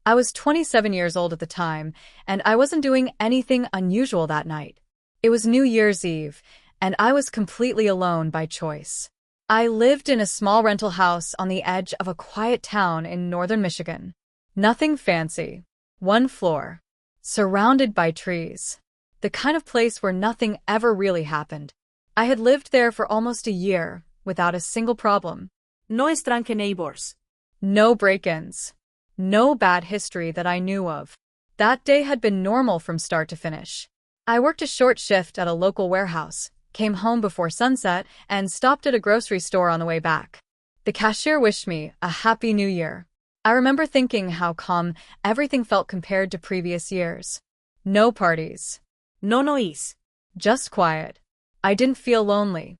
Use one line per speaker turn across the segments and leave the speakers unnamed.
I was 27 years old at the time, and I wasn't doing anything unusual that night. It was New Year's Eve, and I was completely alone by choice. I lived in a small rental house on the edge of a quiet town in northern Michigan. Nothing fancy. One floor. Surrounded by trees. The kind of place where nothing ever really happened. I had lived there for almost a year, without a single problem.
No strange neighbors.
No break-ins. No bad history that I knew of. That day had been normal from start to finish. I worked a short shift at a local warehouse, came home before sunset, and stopped at a grocery store on the way back. The cashier wished me a happy new year. I remember thinking how calm everything felt compared to previous years. No parties.
No noise.
Just quiet. I didn't feel lonely.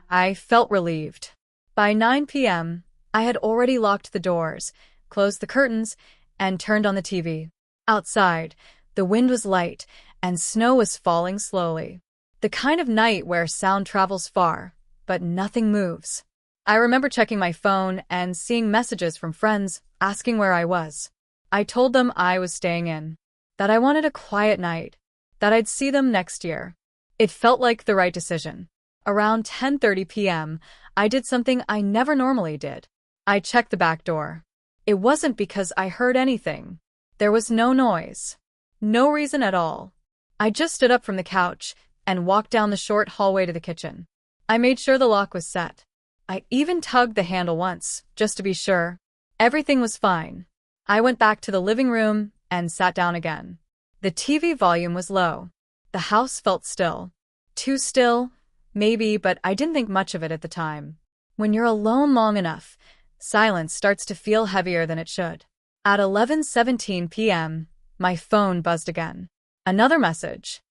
I felt relieved. By 9 p.m., I had already locked the doors, closed the curtains, and turned on the TV. Outside, the wind was light, and snow was falling slowly. The kind of night where sound travels far, but nothing moves. I remember checking my phone and seeing messages from friends asking where I was. I told them I was staying in, that I wanted a quiet night, that I'd see them next year. It felt like the right decision. Around 10:30 p.m., I did something I never normally did. I checked the back door. It wasn't because I heard anything. There was no noise. No reason at all. I just stood up from the couch and walked down the short hallway to the kitchen. I made sure the lock was set. I even tugged the handle once, just to be sure. Everything was fine. I went back to the living room and sat down again. The TV volume was low. The house felt still. Too still, maybe, but I didn't think much of it at the time. When you're alone long enough, silence starts to feel heavier than it should. At 11:17 p.m., my phone buzzed again. Another message.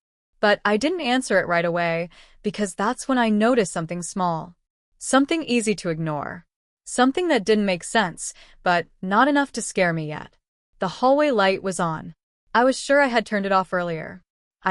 But I didn't answer it right away because that's when I noticed something small. Something easy to ignore. Something that didn't make sense, but not enough to scare me yet. The hallway light was on. I was sure I had turned it off earlier.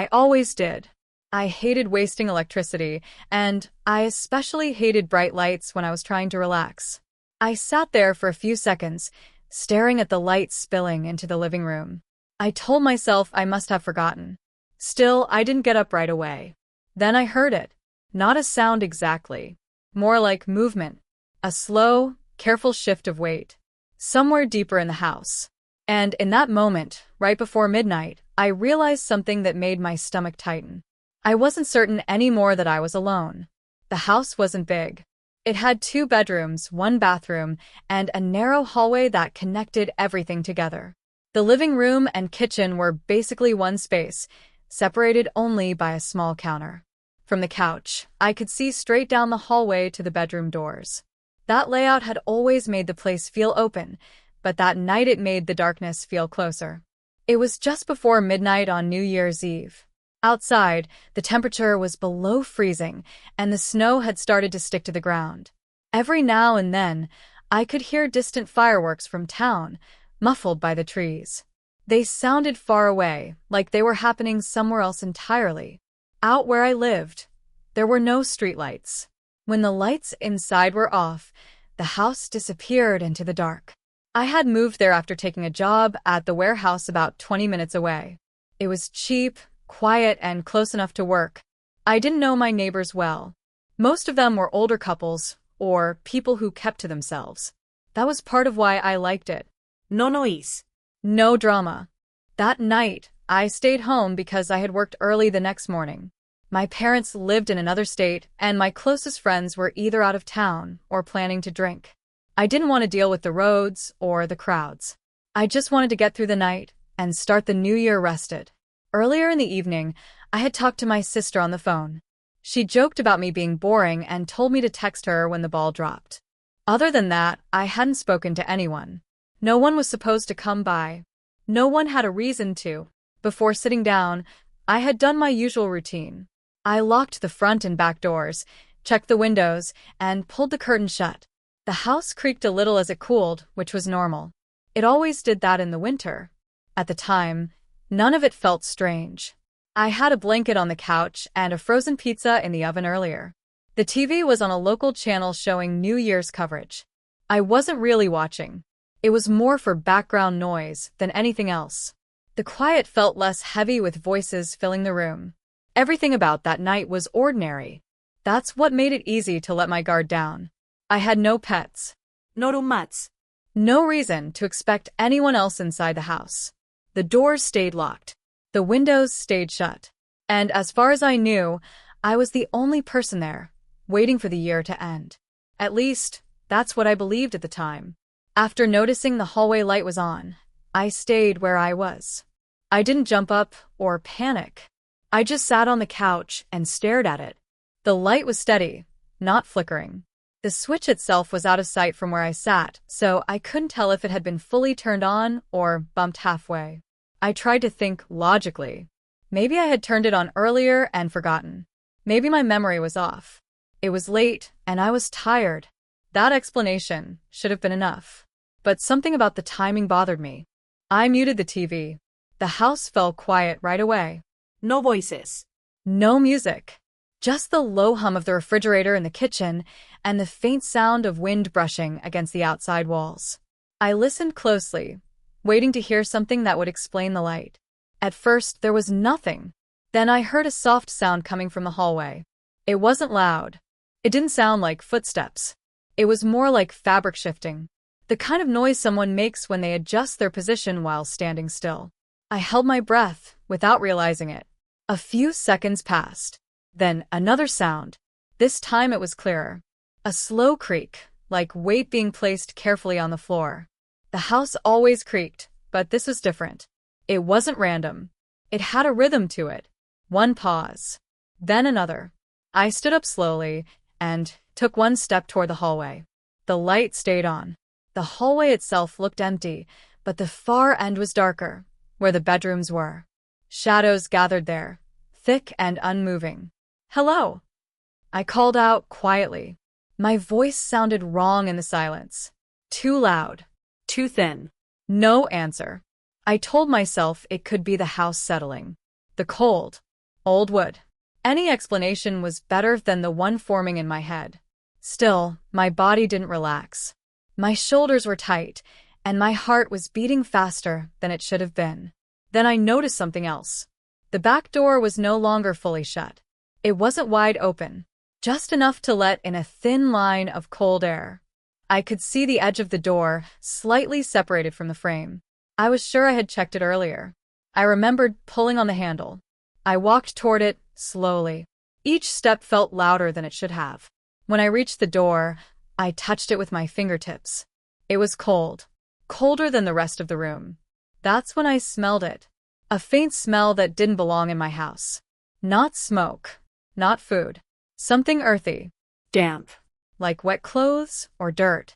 I always did. I hated wasting electricity, and I especially hated bright lights when I was trying to relax. I sat there for a few seconds, staring at the light spilling into the living room. I told myself I must have forgotten. Still, I didn't get up right away. Then I heard it. Not a sound exactly. More like movement. A slow, careful shift of weight. Somewhere deeper in the house. And in that moment, right before midnight, I realized something that made my stomach tighten. I wasn't certain anymore that I was alone. The house wasn't big. It had 2 bedrooms, 1 bathroom, and a narrow hallway that connected everything together. The living room and kitchen were basically one space, separated only by a small counter. From the couch, I could see straight down the hallway to the bedroom doors. That layout had always made the place feel open, but that night it made the darkness feel closer. It was just before midnight on New Year's Eve. Outside, the temperature was below freezing, and the snow had started to stick to the ground. Every now and then, I could hear distant fireworks from town, muffled by the trees. They sounded far away, like they were happening somewhere else entirely. Out where I lived, there were no streetlights. When the lights inside were off, the house disappeared into the dark. I had moved there after taking a job at the warehouse about 20 minutes away. It was cheap, quiet, and close enough to work. I didn't know my neighbors well. Most of them were older couples, or people who kept to themselves. That was part of why I liked it.
No noise.
No drama. That night, I stayed home because I had worked early the next morning. My parents lived in another state, and my closest friends were either out of town or planning to drink. I didn't want to deal with the roads or the crowds. I just wanted to get through the night and start the new year rested. Earlier in the evening, I had talked to my sister on the phone. She joked about me being boring and told me to text her when the ball dropped. Other than that, I hadn't spoken to anyone. No one was supposed to come by. No one had a reason to. Before sitting down, I had done my usual routine. I locked the front and back doors, checked the windows, and pulled the curtain shut. The house creaked a little as it cooled, which was normal. It always did that in the winter. At the time, none of it felt strange. I had a blanket on the couch and a frozen pizza in the oven earlier. The TV was on a local channel showing New Year's coverage. I wasn't really watching. It was more for background noise than anything else. The quiet felt less heavy with voices filling the room. Everything about that night was ordinary. That's what made it easy to let my guard down. I had no pets.
No roommates.
No reason to expect anyone else inside the house. The doors stayed locked. The windows stayed shut. And as far as I knew, I was the only person there, waiting for the year to end. At least, that's what I believed at the time. After noticing the hallway light was on, I stayed where I was. I didn't jump up or panic. I just sat on the couch and stared at it. The light was steady, not flickering. The switch itself was out of sight from where I sat, so I couldn't tell if it had been fully turned on or bumped halfway. I tried to think logically. Maybe I had turned it on earlier and forgotten. Maybe my memory was off. It was late, and I was tired. That explanation should have been enough. But something about the timing bothered me. I muted the TV. The house fell quiet right away.
No voices.
No music. Just the low hum of the refrigerator in the kitchen and the faint sound of wind brushing against the outside walls. I listened closely, waiting to hear something that would explain the light. At first, there was nothing. Then I heard a soft sound coming from the hallway. It wasn't loud. It didn't sound like footsteps. It was more like fabric shifting, the kind of noise someone makes when they adjust their position while standing still. I held my breath without realizing it. A few seconds passed. Then another sound. This time it was clearer. A slow creak, like weight being placed carefully on the floor. The house always creaked, but this was different. It wasn't random. It had a rhythm to it. One pause. Then another. I stood up slowly and took one step toward the hallway. The light stayed on. The hallway itself looked empty, but the far end was darker, where the bedrooms were. Shadows gathered there, thick and unmoving. "Hello," I called out quietly. My voice sounded wrong in the silence. Too loud.
Too thin.
No answer. I told myself it could be the house settling. The cold. Old wood. Any explanation was better than the one forming in my head. Still, my body didn't relax. My shoulders were tight, and my heart was beating faster than it should have been. Then I noticed something else. The back door was no longer fully shut. It wasn't wide open, just enough to let in a thin line of cold air. I could see the edge of the door, slightly separated from the frame. I was sure I had checked it earlier. I remembered pulling on the handle. I walked toward it, slowly. Each step felt louder than it should have. When I reached the door, I touched it with my fingertips. It was cold. Colder than the rest of the room. That's when I smelled it. A faint smell that didn't belong in my house. Not smoke. Not food. Something earthy.
Damp.
Like wet clothes or dirt.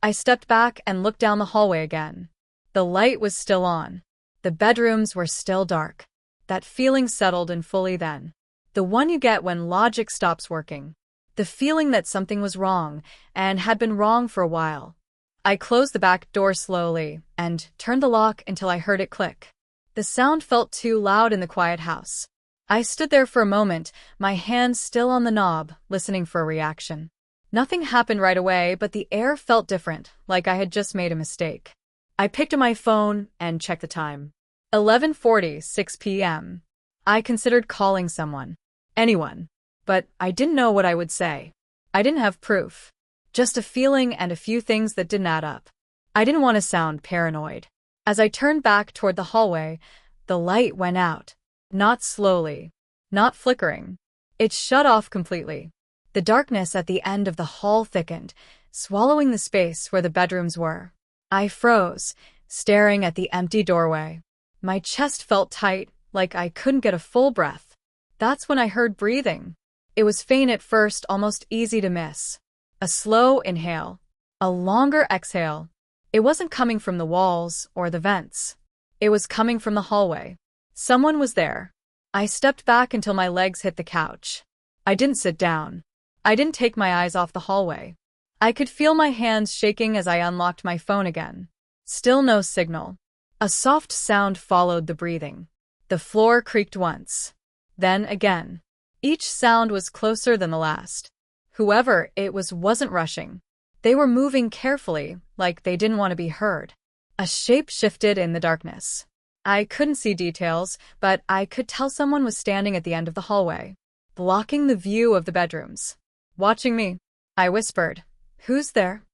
I stepped back and looked down the hallway again. The light was still on. The bedrooms were still dark. That feeling settled in fully then. The one you get when logic stops working. The feeling that something was wrong, and had been wrong for a while. I closed the back door slowly, and turned the lock until I heard it click. The sound felt too loud in the quiet house. I stood there for a moment, my hand still on the knob, listening for a reaction. Nothing happened right away, but the air felt different, like I had just made a mistake. I picked up my phone and checked the time. 11:46 p.m. I considered calling someone. Anyone. But I didn't know what I would say. I didn't have proof. Just a feeling and a few things that didn't add up. I didn't want to sound paranoid. As I turned back toward the hallway, the light went out. Not slowly. Not flickering. It shut off completely. The darkness at the end of the hall thickened, swallowing the space where the bedrooms were. I froze, staring at the empty doorway. My chest felt tight, like I couldn't get a full breath. That's when I heard breathing. It was faint at first, almost easy to miss. A slow inhale. A longer exhale. It wasn't coming from the walls or the vents. It was coming from the hallway. Someone was there. I stepped back until my legs hit the couch. I didn't sit down. I didn't take my eyes off the hallway. I could feel my hands shaking as I unlocked my phone again. Still no signal. A soft sound followed the breathing. The floor creaked once. Then again. Each sound was closer than the last. Whoever it was wasn't rushing. They were moving carefully, like they didn't want to be heard. A shape shifted in the darkness. I couldn't see details, but I could tell someone was standing at the end of the hallway, blocking the view of the bedrooms. Watching me. I whispered, "Who's there?"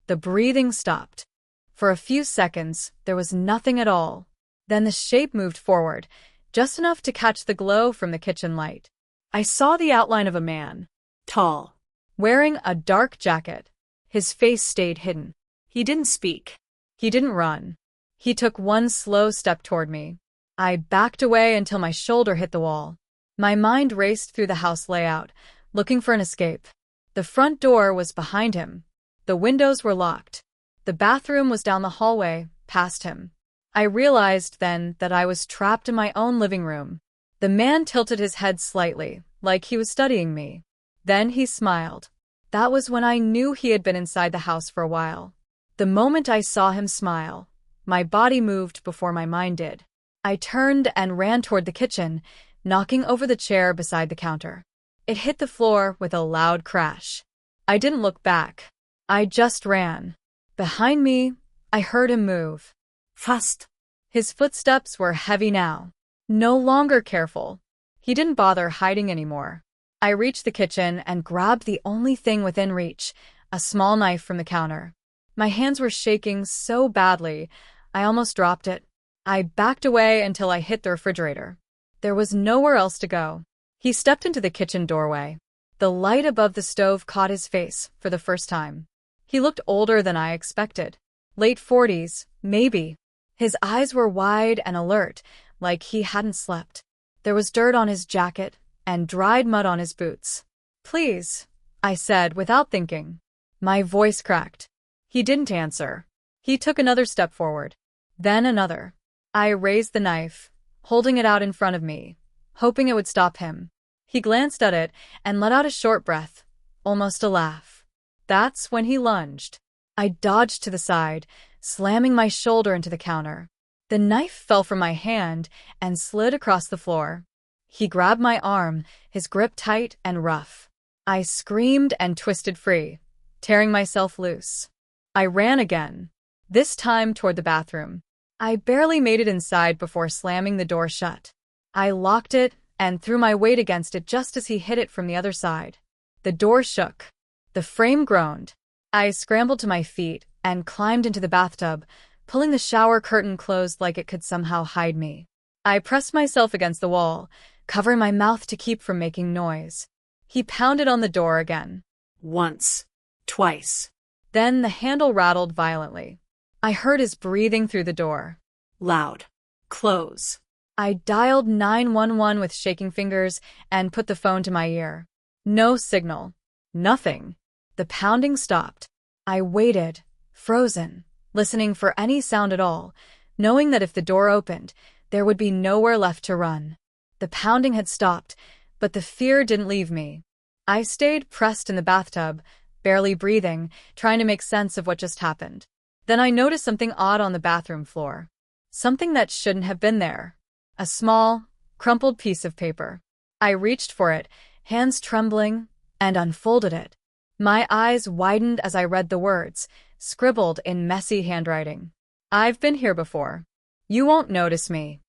The breathing stopped. For a few seconds, there was nothing at all. Then the shape moved forward, just enough to catch the glow from the kitchen light. I saw the outline of a man,
Tall.
wearing a dark jacket. His face stayed hidden.
He didn't speak.
He didn't run. He took one slow step toward me. I backed away until my shoulder hit the wall. My mind raced through the house layout, looking for an escape. The front door was behind him. The windows were locked. The bathroom was down the hallway, past him. I realized then that I was trapped in my own living room. The man tilted his head slightly, like he was studying me. Then he smiled. That was when I knew he had been inside the house for a while. The moment I saw him smile, my body moved before my mind did. I turned and ran toward the kitchen, knocking over the chair beside the counter. It hit the floor with a loud crash. I didn't look back. I just ran. Behind me, I heard him move.
Fast.
His footsteps were heavy now. No longer careful. He didn't bother hiding anymore. I reached the kitchen and grabbed the only thing within reach, a small knife from the counter. My hands were shaking so badly, I almost dropped it. I backed away until I hit the refrigerator. There was nowhere else to go. He stepped into the kitchen doorway. The light above the stove caught his face for the first time. He looked older than I expected. Late 40s, maybe. His eyes were wide and alert, like he hadn't slept. There was dirt on his jacket and dried mud on his boots. "Please," I said without thinking. My voice cracked. He didn't answer. He took another step forward. Then another. I raised the knife, holding it out in front of me, hoping it would stop him. He glanced at it and let out a short breath, almost a laugh. That's when he lunged. I dodged to the side, slamming my shoulder into the counter. The knife fell from my hand and slid across the floor. He grabbed my arm, his grip tight and rough. I screamed and twisted free, tearing myself loose. I ran again, this time toward the bathroom. I barely made it inside before slamming the door shut. I locked it and threw my weight against it just as he hit it from the other side. The door shook. The frame groaned. I scrambled to my feet and climbed into the bathtub, pulling the shower curtain closed like it could somehow hide me. I pressed myself against the wall, covering my mouth to keep from making noise. He pounded on the door again.
Once. Twice.
Then the handle rattled violently. I heard his breathing through the door.
Loud. Close.
I dialed 911 with shaking fingers and put the phone to my ear. No signal. Nothing. The pounding stopped. I waited, frozen, listening for any sound at all, knowing that if the door opened, there would be nowhere left to run. The pounding had stopped, but the fear didn't leave me. I stayed pressed in the bathtub, barely breathing, trying to make sense of what just happened. Then I noticed something odd on the bathroom floor. Something that shouldn't have been there. A small, crumpled piece of paper. I reached for it, hands trembling, and unfolded it. My eyes widened as I read the words, scribbled in messy handwriting. "I've been here before. You won't notice me."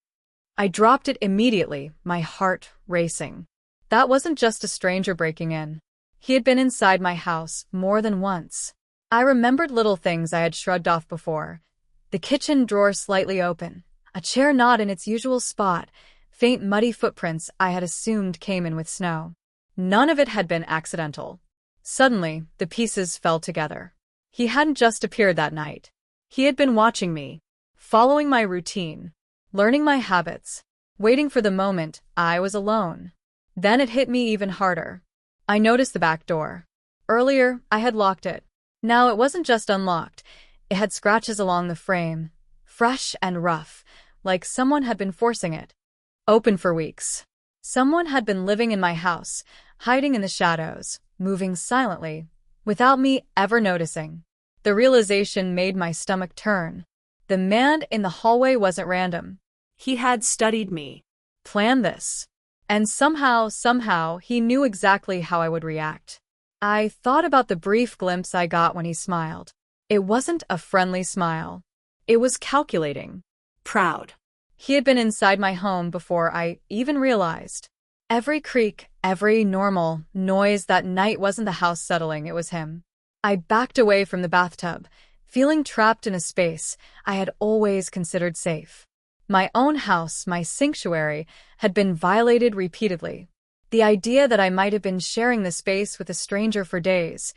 I dropped it immediately, my heart racing. That wasn't just a stranger breaking in. He had been inside my house more than once. I remembered little things I had shrugged off before. The kitchen drawer slightly open, a chair not in its usual spot, faint muddy footprints I had assumed came in with snow. None of it had been accidental. Suddenly, the pieces fell together. He hadn't just appeared that night. He had been watching me, following my routine, learning my habits, waiting for the moment I was alone. Then it hit me even harder. I noticed the back door. Earlier, I had locked it. Now it wasn't just unlocked. It had scratches along the frame, fresh and rough, like someone had been forcing it. Open for weeks. Someone had been living in my house, hiding in the shadows, moving silently, without me ever noticing. The realization made my stomach turn. The man in the hallway wasn't random.
He had studied me.
Planned this. And somehow he knew exactly how I would react. I thought about the brief glimpse I got when he smiled. It wasn't a friendly smile. It was calculating.
Proud.
He had been inside my home before I even realized. Every creak, every normal noise that night wasn't the house settling, it was him. I backed away from the bathtub, feeling trapped in a space I had always considered safe. My own house, my sanctuary, had been violated repeatedly. The idea that I might have been sharing the space with a stranger for days,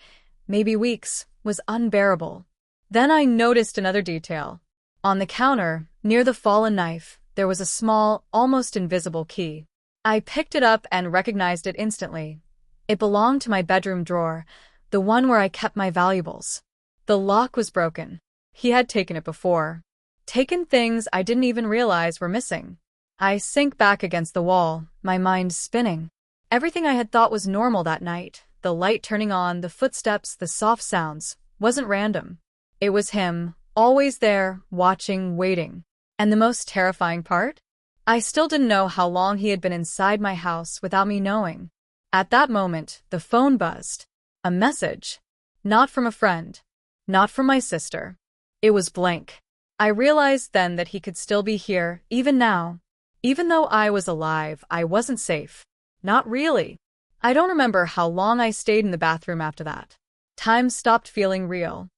maybe weeks, was unbearable. Then I noticed another detail. On the counter, near the fallen knife, there was a small, almost invisible key. I picked it up and recognized it instantly. It belonged to my bedroom drawer, the one where I kept my valuables. The lock was broken. He had taken it before. Taken things I didn't even realize were missing. I sank back against the wall, my mind spinning. Everything I had thought was normal that night, the light turning on, the footsteps, the soft sounds, wasn't random. It was him, always there, watching, waiting. And the most terrifying part? I still didn't know how long he had been inside my house without me knowing. At that moment, the phone buzzed. A message. Not from a friend. Not from my sister. It was blank. I realized then that he could still be here, even now. Even though I was alive, I wasn't safe. Not really. I don't remember how long I stayed in the bathroom after that. Time stopped feeling real.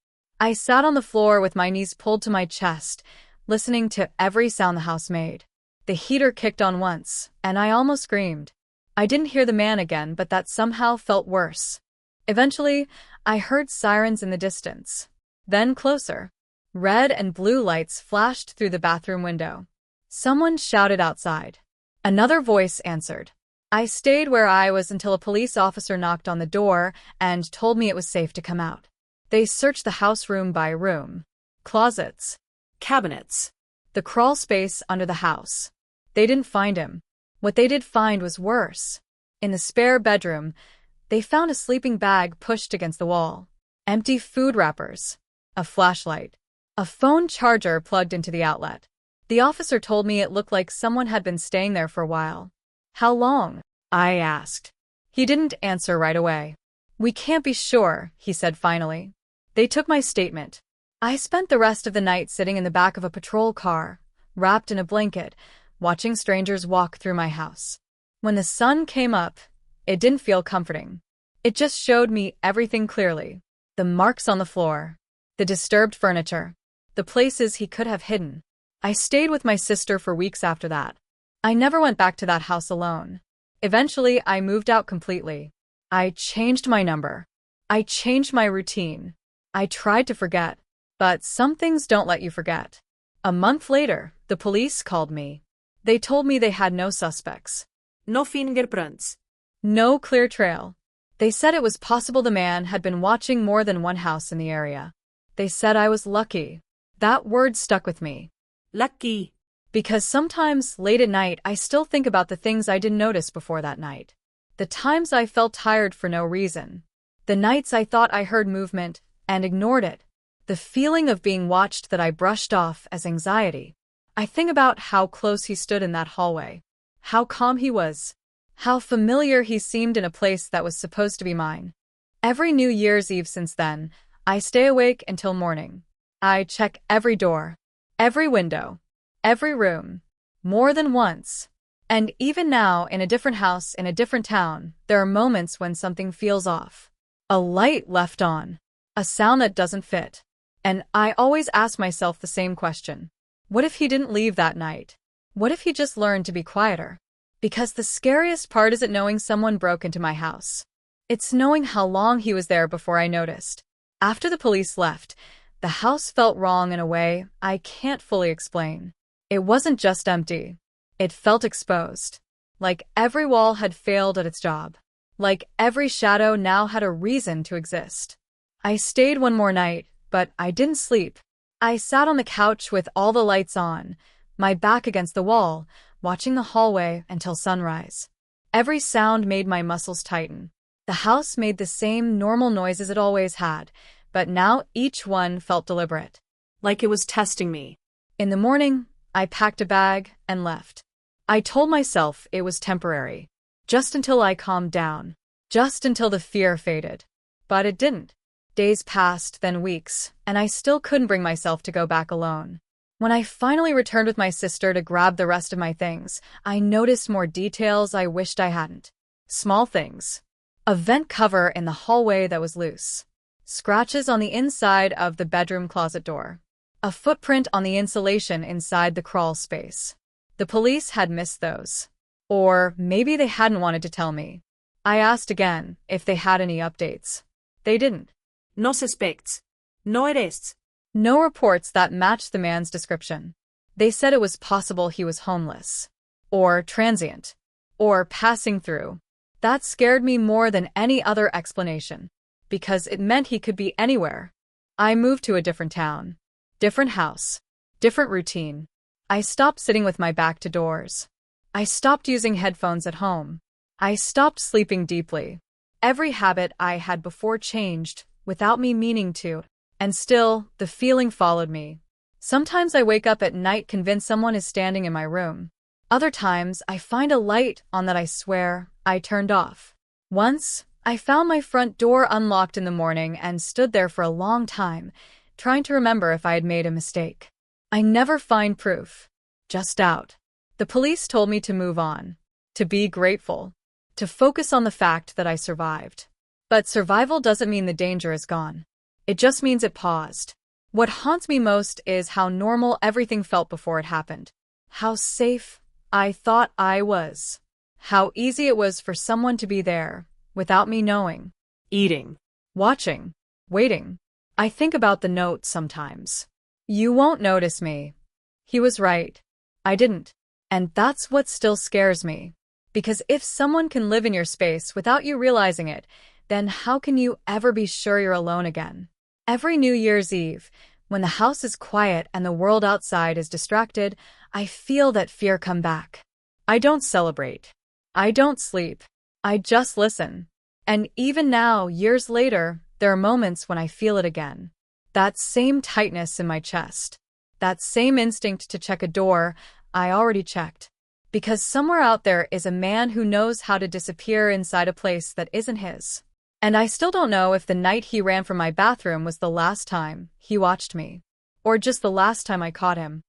I sat on the floor with my knees pulled to my chest, listening to every sound the house made. The heater kicked on once, and I almost screamed. I didn't hear the man again, but that somehow felt worse. Eventually, I heard sirens in the distance. Then closer. Red and blue lights flashed through the bathroom window. Someone shouted outside. Another voice answered. I stayed where I was until a police officer knocked on the door and told me it was safe to come out. They searched the house room by room. Closets.
Cabinets.
The crawl space under the house. They didn't find him. What they did find was worse. In the spare bedroom, they found a sleeping bag pushed against the wall. Empty food wrappers. A flashlight. A phone charger plugged into the outlet. The officer told me it looked like someone had been staying there for a while. How long? I asked. He didn't answer right away. We can't be sure, he said finally. They took my statement. I spent the rest of the night sitting in the back of a patrol car, wrapped in a blanket, watching strangers walk through my house. When the sun came up, it didn't feel comforting. It just showed me everything clearly. The marks on the floor. The disturbed furniture. The places he could have hidden. I stayed with my sister for weeks after that. I never went back to that house alone. Eventually, I moved out completely. I changed my number. I changed my routine. I tried to forget. But some things don't let you forget. A month later, the police called me. They told me they had no suspects.
No fingerprints.
No clear trail. They said it was possible the man had been watching more than one house in the area. They said I was lucky. That word stuck with me.
Lucky.
Because sometimes, late at night, I still think about the things I didn't notice before that night. The times I felt tired for no reason. The nights I thought I heard movement and ignored it. The feeling of being watched that I brushed off as anxiety. I think about how close he stood in that hallway. How calm he was. How familiar he seemed in a place that was supposed to be mine. Every New Year's Eve since then, I stay awake until morning. I check every door, every window, every room, more than once. And even now, in a different house, in a different town, there are moments when something feels off. A light left on. A sound that doesn't fit. And I always ask myself the same question. What if he didn't leave that night? What if he just learned to be quieter? Because the scariest part isn't knowing someone broke into my house. It's knowing how long he was there before I noticed. After the police left, the house felt wrong in a way I can't fully explain. It wasn't just empty. It felt exposed. Like every wall had failed at its job. Like every shadow now had a reason to exist. I stayed one more night, but I didn't sleep. I sat on the couch with all the lights on, my back against the wall, watching the hallway until sunrise. Every sound made my muscles tighten. The house made the same normal noises it always had, but now each one felt deliberate.
Like it was testing me.
In the morning, I packed a bag and left. I told myself it was temporary. Just until I calmed down. Just until the fear faded. But it didn't. Days passed, then weeks, and I still couldn't bring myself to go back alone. When I finally returned with my sister to grab the rest of my things, I noticed more details I wished I hadn't. Small things. A vent cover in the hallway that was loose. Scratches on the inside of the bedroom closet door. A footprint on the insulation inside the crawl space. The police had missed those. Or maybe they hadn't wanted to tell me. I asked again if they had any updates. They didn't.
No suspects. No arrests.
No reports that matched the man's description. They said it was possible he was homeless. Or transient. Or passing through. That scared me more than any other explanation. Because it meant he could be anywhere. I moved to a different town. Different house. Different routine. I stopped sitting with my back to doors. I stopped using headphones at home. I stopped sleeping deeply. Every habit I had before changed, without me meaning to, and still, the feeling followed me. Sometimes I wake up at night convinced someone is standing in my room. Other times, I find a light on that I swear I turned off. Once, I found my front door unlocked in the morning and stood there for a long time, trying to remember if I had made a mistake. I never find proof. Just doubt. The police told me to move on. To be grateful. To focus on the fact that I survived. But survival doesn't mean the danger is gone. It just means it paused. What haunts me most is how normal everything felt before it happened. How safe I thought I was. How easy it was for someone to be there, without me knowing.
Eating.
Watching. Waiting. I think about the note sometimes. You won't notice me. He was right. I didn't. And that's what still scares me. Because if someone can live in your space without you realizing it, then how can you ever be sure you're alone again? Every New Year's Eve, when the house is quiet and the world outside is distracted, I feel that fear come back. I don't celebrate. I don't sleep. I just listen. And even now, years later, there are moments when I feel it again. That same tightness in my chest. That same instinct to check a door I already checked. Because somewhere out there is a man who knows how to disappear inside a place that isn't his. And I still don't know if the night he ran from my bathroom was the last time he watched me. Or just the last time I caught him.